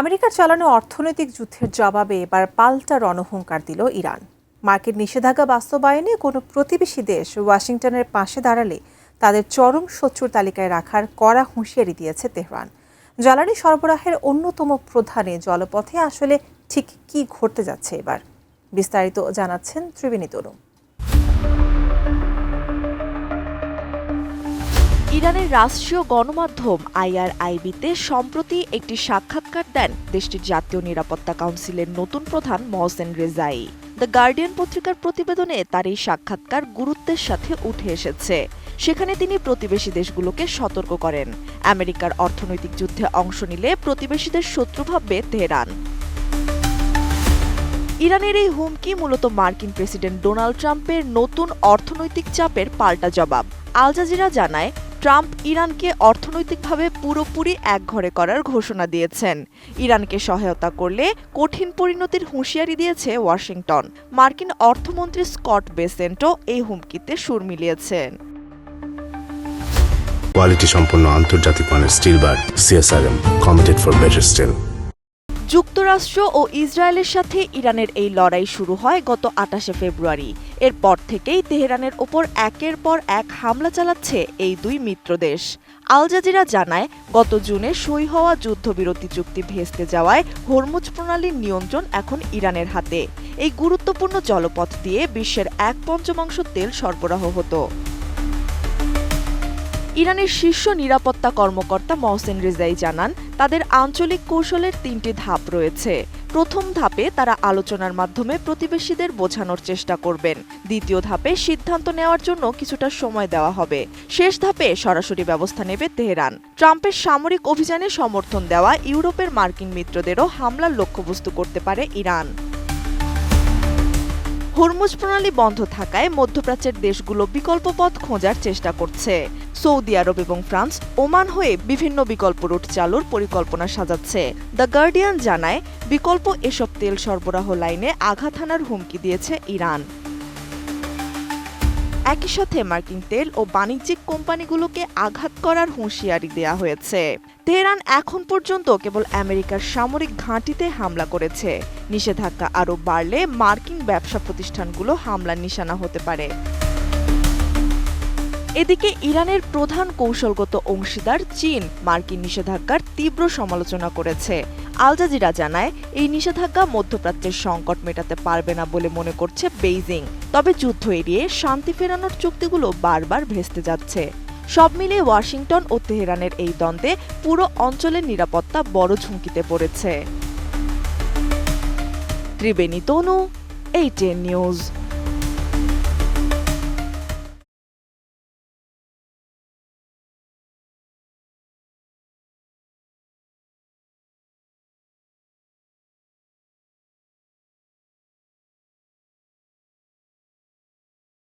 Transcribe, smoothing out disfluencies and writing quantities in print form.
আমেরিকার চালানো অর্থনৈতিক যুদ্ধের জবাবে এবার পাল্টা রণহুঙ্কার দিল ইরান। মার্কিন নিষেধাজ্ঞা বাস্তবায়নে কোনো প্রতিবেশী দেশ ওয়াশিংটনের পাশে দাঁড়ালে তাদের চরম শত্রুর তালিকায় রাখার কড়া হুঁশিয়ারি দিয়েছে তেহরান। জ্বালানি সরবরাহের অন্যতম প্রধানে জলপথে আসলে ঠিক কী ঘটতে যাচ্ছে এবার, বিস্তারিত জানাচ্ছেন ত্রিবেণী তনু। ইরানের রাষ্ট্রীয় গণমাধ্যম IRIB-তে সম্প্রতি একটি সাক্ষাৎকার দেন দেশটির জাতীয় নিরাপত্তা কাউন্সিলের নতুন প্রধান মহসেন রেজাই। দ্য গার্ডিয়ান পত্রিকার প্রতিবেদনে তার এই সাক্ষাৎকার গুরুত্বের সাথে উঠে এসেছে। সেখানে তিনি প্রতিবেশী দেশগুলোকে সতর্ক করেন, আমেরিকার অর্থনৈতিক যুদ্ধে অংশ নিলে প্রতিবেশীদের শত্রু ভাববে তেহরান। ইরানের এই হুমকি মূলত মার্কিন প্রেসিডেন্ট ডোনাল্ড ট্রাম্পের নতুন অর্থনৈতিক চাপের পাল্টা জবাব। আল জাজিরা জানায়, ট্রাম্প ইরানকে অর্থনৈতিকভাবে পুরোপুরি একঘরে করার ঘোষণা দিয়েছেন। ইরানকে সহায়তা করলে কঠিন পরিণতির হুঁশিয়ারি দিয়েছে ওয়াশিংটন। মার্কিন অর্থমন্ত্রী স্কট বেসেন্টও এই হুমকিতে সুর মিলিয়েছেন। কোয়ালিটি সম্পন্ন আন্তর্জাতিক মানের still bar CSRM, committed for better still. যুক্তরাষ্ট্র ও ইসরায়েলের সাথে ইরানের এই লড়াই শুরু হয় গত 28শে ফেব্রুয়ারি। এরপর থেকেই তেহরানের ওপর একের পর এক হামলা চালাচ্ছে এই দুই মিত্রদেশ। আল জাজিরা জানায়, গত জুনে সই হওয়া যুদ্ধবিরতি চুক্তি ভেস্তে যাওয়ায় হরমুজ প্রণালীর নিয়ন্ত্রণ এখন ইরানের হাতে। এই গুরুত্বপূর্ণ জলপথ দিয়ে বিশ্বের 1/5 তেল সরবরাহ হতো। ইরানের শীর্ষ নিরাপত্তা কর্মকর্তা মহসেন রেজাই জানান, তাদের আঞ্চলিক কৌশলের 3টি ধাপ রয়েছে। প্রথম ধাপে তারা আলোচনার মাধ্যমে প্রতিবেশীদের বোঝানোর চেষ্টা করবেন। দ্বিতীয় ধাপে সিদ্ধান্ত নেওয়ার জন্য কিছুটা সময় দেওয়া হবে। শেষ ধাপে সরাসরি ব্যবস্থা নেবে তেহরান। ট্রাম্পের সামরিক অভিযানে সমর্থন দেওয়া ইউরোপের মার্কিন মিত্রদেরও হামলার লক্ষ্যবস্তু করতে পারে ইরান। হরমুজ প্রণালী বন্ধ থাকায় মধ্যপ্রাচ্যের দেশগুলো বিকল্প পথ খোঁজার চেষ্টা করছে। সৌদি আরব এবং ফ্রান্স ওমান হয়ে বিভিন্ন বিকল্প রুট চালুর পরিকল্পনা সাজাচ্ছে। দ্য গার্ডিয়ান জানায়, বিকল্প এসব তেল সরবরাহ লাইনে আঘাত হানার হুমকি দিয়েছে ইরান। একই সাথে মার্কিন তেল ও বাণিজ্যিক কোম্পানিগুলোকে আঘাত করার হুঁশিয়ারি দেওয়া হয়েছে। তেহরান এখন পর্যন্ত কেবল আমেরিকার সামরিক ঘাঁটিতে হামলা করেছে। নিষেধাজ্ঞা আরও বাড়লে মার্কিন ব্যবসা প্রতিষ্ঠানগুলো হামলার নিশানা হতে পারে। এদিকে ইরানের প্রধান কৌশলগত অংশীদার চীন মার্কিন নিষেধাজ্ঞার তীব্র সমালোচনা করেছে। আল জাজিরা জানায়, এই নিষেধাজ্ঞা মধ্যপ্রাচ্যের সংকট মেটাতে পারবে না বলে মনে করছে বেইজিং। তবে যুদ্ধ এড়িয়ে শান্তি ফেরানোর চুক্তিগুলো বারবার ভেস্তে যাচ্ছে। সব মিলিয়ে ওয়াশিংটন ও তেহরানের এই দ্বন্দ্বে পুরো অঞ্চলের নিরাপত্তা বড় ঝুঁকিতে পড়েছে। ত্রিবেণী তনু, ATN নিউজ।